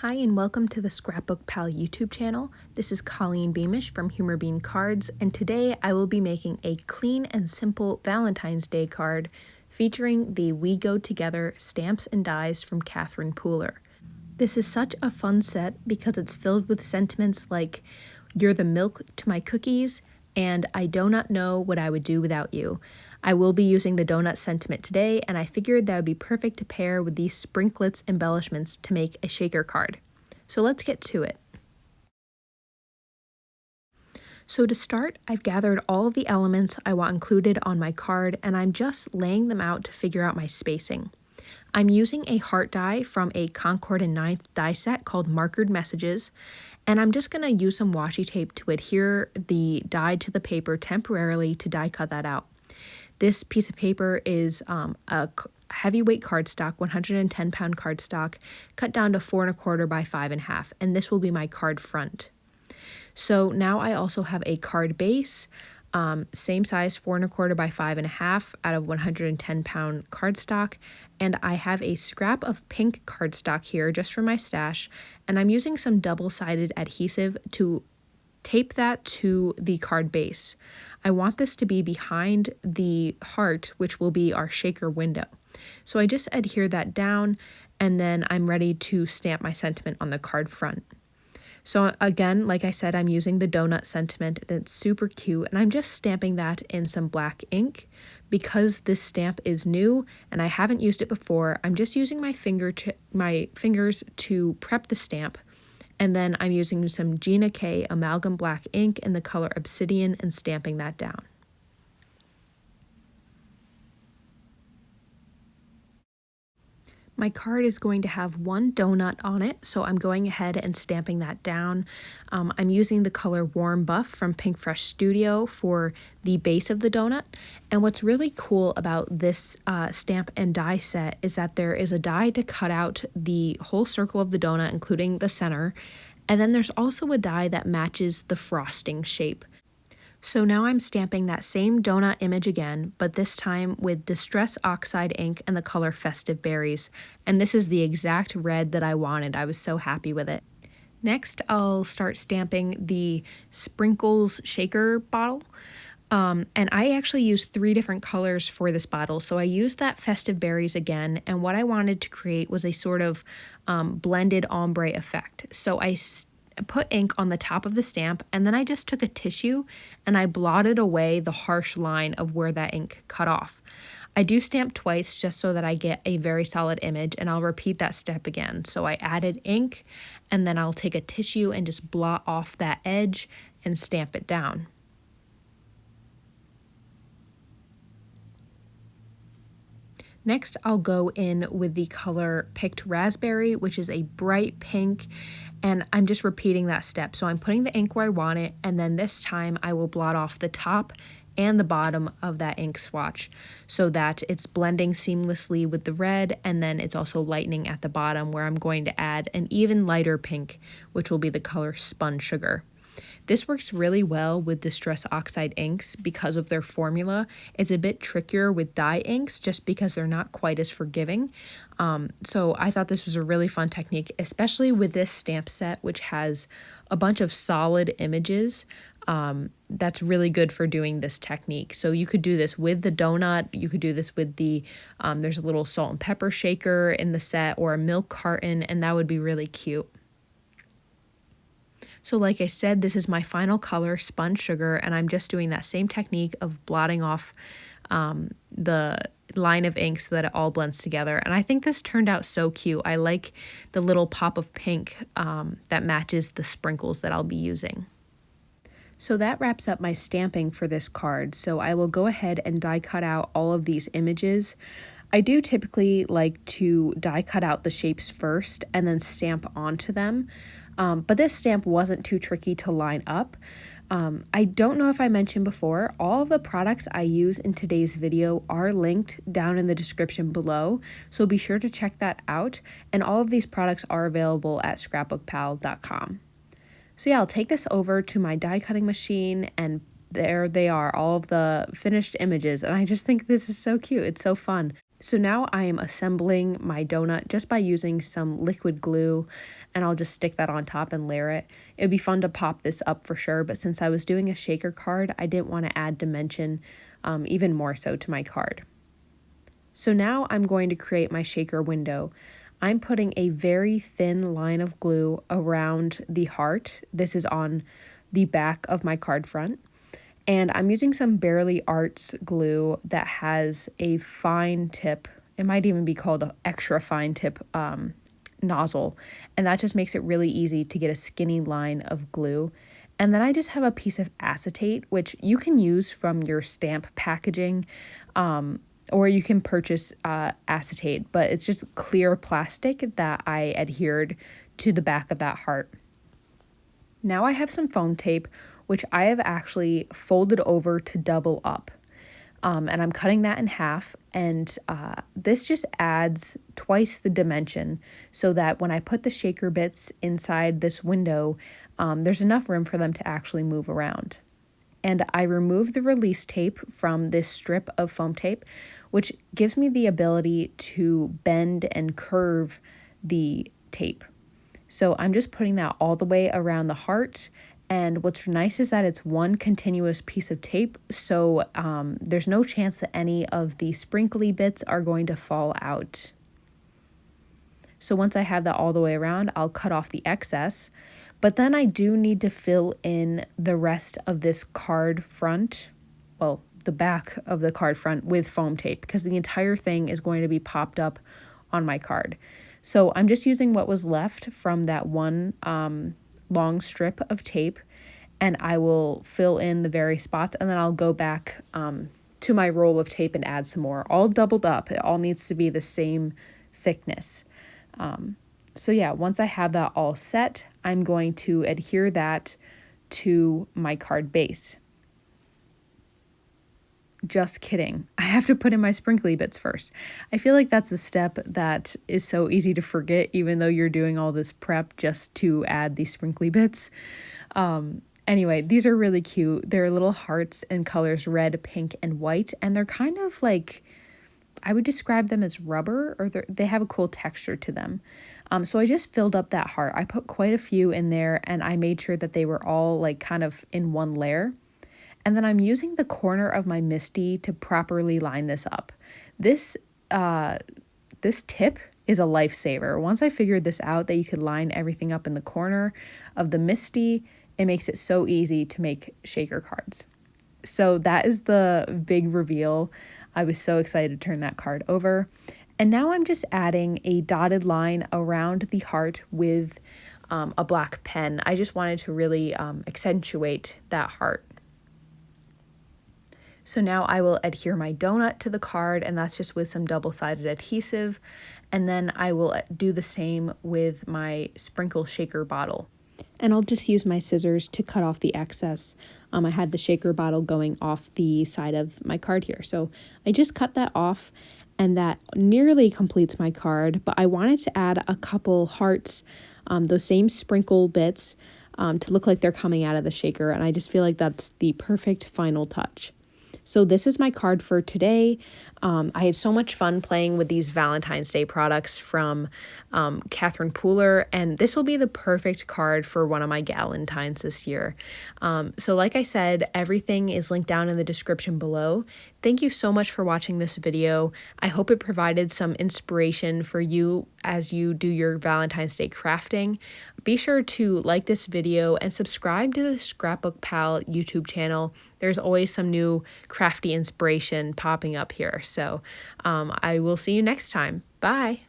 Hi and welcome to the ScrapbookPal YouTube channel. This is Colleen Beamish from Humor Bean Cards, and today I will be making a clean and simple Valentine's Day card featuring the We Go Together stamps and dies from Catherine Pooler. This is such a fun set because it's filled with sentiments like "You're the milk to my cookies" and "I do not know what I would do without you." I will be using the donut sentiment today, and I figured that would be perfect to pair with these sprinklets embellishments to make a shaker card. So let's get to it. So to start, I've gathered all of the elements I want included on my card, and I'm just laying them out to figure out my spacing. I'm using a heart die from a Concord and 9th die set called Markered Messages, and I'm just going to use some washi tape to adhere the die to the paper temporarily to die cut that out. This piece of paper is a heavyweight cardstock, 110-pound cardstock, cut down to 4 1/4 by 5 1/2, and this will be my card front. So now I also have a card base, same size, 4 1/4 by 5 1/2 out of 110-pound cardstock, and I have a scrap of pink cardstock here just for my stash, and I'm using some double-sided adhesive to tape that to the card base. I want this to be behind the heart, which will be our shaker window. So I just adhere that down, and then I'm ready to stamp my sentiment on the card front. So again, like I said, I'm using the donut sentiment, and it's super cute, and I'm just stamping that in some black ink. Because this stamp is new and I haven't used it before, I'm just using my fingers to prep the stamp. And then I'm using some Gina Amalgam black ink in the color Obsidian and stamping that down. My card is going to have one donut on it, so I'm going ahead and stamping that down. I'm using the color Warm Buff from Pinkfresh Studio for the base of the donut. And what's really cool about this stamp and die set is that there is a die to cut out the whole circle of the donut, including the center. And then there's also a die that matches the frosting shape. So now I'm stamping that same donut image again, but this time with Distress Oxide ink and the color Festive Berries. And this is the exact red that I wanted. I was so happy with it. Next, I'll start stamping the Sprinkles shaker bottle. And I actually used 3 different colors for this bottle. So I used that Festive Berries again, and what I wanted to create was a sort of blended ombre effect. So I put ink on the top of the stamp, and then I just took a tissue and I blotted away the harsh line of where that ink cut off. I do stamp twice just so that I get a very solid image, and I'll repeat that step again. So I added ink, and then I'll take a tissue and just blot off that edge and stamp it down. Next, I'll go in with the color Picked Raspberry, which is a bright pink, and I'm just repeating that step. So I'm putting the ink where I want it, and then this time I will blot off the top and the bottom of that ink swatch so that it's blending seamlessly with the red, and then it's also lightening at the bottom where I'm going to add an even lighter pink, which will be the color Spun Sugar. This works really well with Distress Oxide inks because of their formula. It's a bit trickier with dye inks just because they're not quite as forgiving. So I thought this was a really fun technique, especially with this stamp set, which has a bunch of solid images. That's really good for doing this technique. So you could do this with the donut, you could do this with the, there's a little salt and pepper shaker in the set or a milk carton, and that would be really cute. So like I said, this is my final color, Spun Sugar, and I'm just doing that same technique of blotting off the line of ink so that it all blends together. And I think this turned out so cute. I like the little pop of pink that matches the sprinkles that I'll be using. So that wraps up my stamping for this card. So I will go ahead and die cut out all of these images. I do typically like to die cut out the shapes first and then stamp onto them. But this stamp wasn't too tricky to line up. I don't know if I mentioned before, all of the products I use in today's video are linked down in the description below, so be sure to check that out, and all of these products are available at ScrapbookPal.com. So yeah, I'll take this over to my die cutting machine, and there they are, all of the finished images, and I just think this is so cute. It's so fun. So now I am assembling my donut just by using some liquid glue, and I'll just stick that on top and layer it. It would be fun to pop this up for sure, but since I was doing a shaker card, I didn't want to add dimension even more so to my card. So now I'm going to create my shaker window. I'm putting a very thin line of glue around the heart. This is on the back of my card front. And I'm using some Barely Arts glue that has a fine tip. It might even be called an extra fine tip nozzle. And that just makes it really easy to get a skinny line of glue. And then I just have a piece of acetate, which you can use from your stamp packaging, or you can purchase acetate, but it's just clear plastic that I adhered to the back of that heart. Now I have some foam tape, which I have actually folded over to double up. And I'm cutting that in half, and this just adds twice the dimension so that when I put the shaker bits inside this window, there's enough room for them to actually move around. And I removed the release tape from this strip of foam tape, which gives me the ability to bend and curve the tape. So I'm just putting that all the way around the heart. And what's nice is that it's one continuous piece of tape, so there's no chance that any of the sprinkly bits are going to fall out. So once I have that all the way around, I'll cut off the excess. But then I do need to fill in the rest of this card front, well, the back of the card front with foam tape, because the entire thing is going to be popped up on my card. So I'm just using what was left from that one long strip of tape, and I will fill in the various spots, and then I'll go back to my roll of tape and add some more, all doubled up. It all needs to be the same thickness. So yeah, once I have that all set, I'm going to adhere that to my card base. Just kidding. I have to put in my sprinkly bits first. I feel like that's a step that is so easy to forget, even though you're doing all this prep just to add these sprinkly bits. Anyway, these are really cute. They're little hearts in colors red, pink, and white, and they're kind of like, I would describe them as rubber, or they have a cool texture to them. So I just filled up that heart. I put quite a few in there, and I made sure that they were all like kind of in one layer. And then I'm using the corner of my MISTI to properly line this up. This tip is a lifesaver. Once I figured this out, that you could line everything up in the corner of the MISTI, it makes it so easy to make shaker cards. So that is the big reveal. I was so excited to turn that card over. And now I'm just adding a dotted line around the heart with a black pen. I just wanted to really accentuate that heart. So now I will adhere my donut to the card, and that's just with some double-sided adhesive. And then I will do the same with my sprinkle shaker bottle. And I'll just use my scissors to cut off the excess. I had the shaker bottle going off the side of my card here. So I just cut that off, and that nearly completes my card. But I wanted to add a couple hearts, those same sprinkle bits, to look like they're coming out of the shaker. And I just feel like that's the perfect final touch. So this is my card for today. I had so much fun playing with these Valentine's Day products from Catherine Pooler, and this will be the perfect card for one of my Galentines this year. So like I said, everything is linked down in the description below. Thank you so much for watching this video. I hope it provided some inspiration for you as you do your Valentine's Day crafting. Be sure to like this video and subscribe to the ScrapbookPal YouTube channel. There's always some new crafty inspiration popping up here. So I will see you next time. Bye.